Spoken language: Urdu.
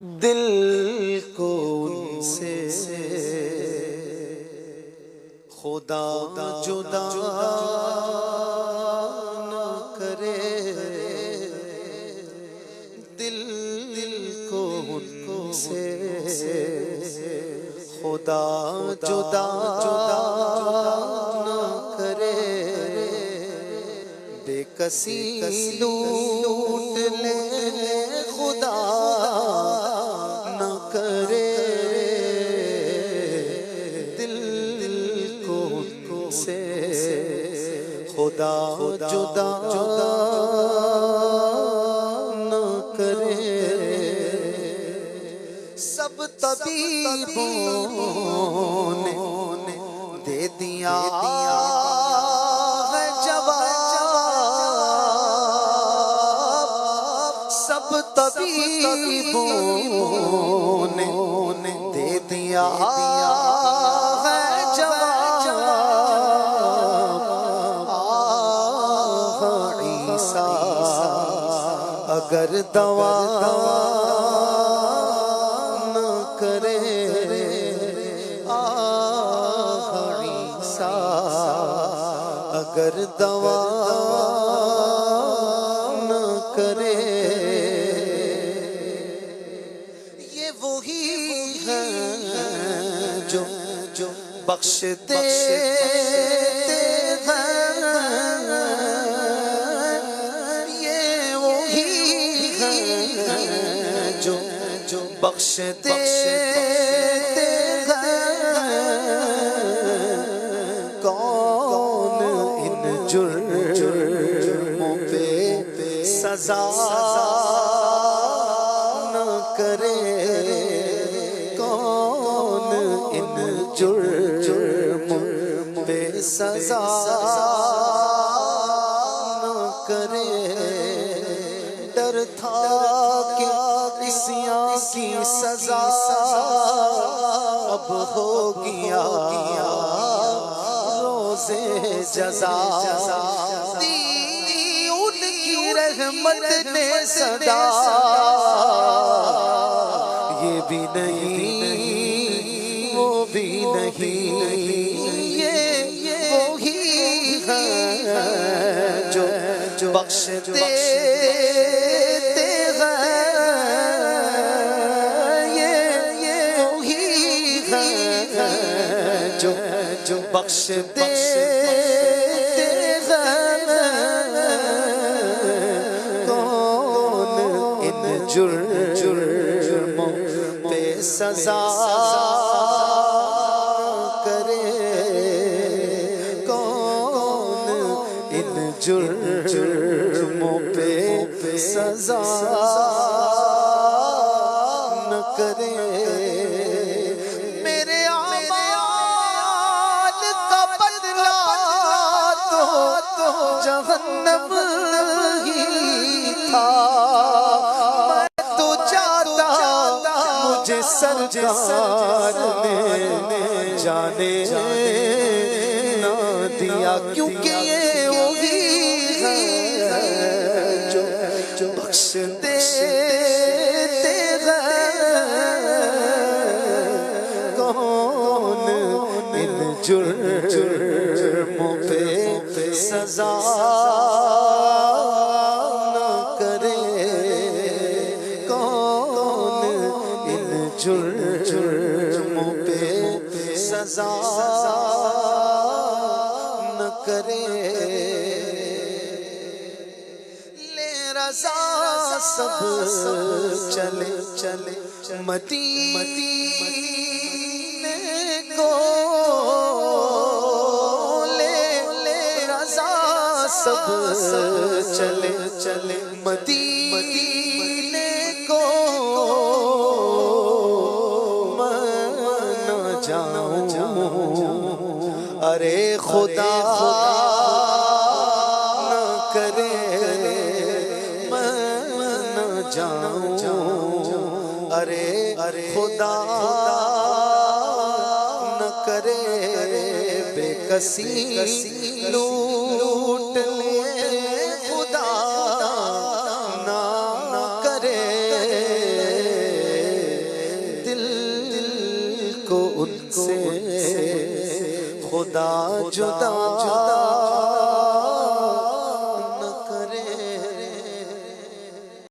دل کو ان سے خدا جدا نہ کرے، دل کو ان سے خدا جدا نہ کرے، بے کسی لوٹ لے خدا نہ کرے، دل کو ان سے خدا جدا نہ کرے۔ سب طبیبوں نے دے دیا ہے جواب، سب طبیبوں نے دے دیا ہے جواب، عیسیٰ اگر دوا نہ کرے، عیسیٰ اگر دوا نہ کرے، یہ وہی ہے جو بخشتے ہیں، یہ وہی ہے جو بخشتے ہیں، کون ان جرموں پہ سزا نہ کرے، کون ان جرموں پہ سزا نہ کرے۔ ڈر تھا کہ کسیاں کی سزا اب ہو گیا روزے جزا، دی ان کی رحمت نے صدا، یہ بھی نہیں وہ بھی نہیں، یہ وہی ہے جو بخشتے ہیں، یہ وہی ہے جو بخشتے ہیں، کون ان جرموں پہ سزا کرے، کون ان جرموں پہ سزا نہ کرے۔ میرے اعمال کا بدلہ تو جہنم ہی تھا، میں تو چاہتا مجھے سرکار نے جانے نہ دیا، کیونکہ یہ وہی ہے جو بخشتے ہیں، کون ان جرموں پہ سزا نہ کرے، کون ان جرموں پہ سزا نہ کرے۔ لے رضا سب چلے مدینے کو، لے رضا سب چلے مدینے کو، میں نہ جاؤں ارے خدا نہ کرے، میں نہ جاؤں ارے خدا نہ کرے، بے کسی لوٹ لے خدا نہ کرے، کو ان سے خدا جدا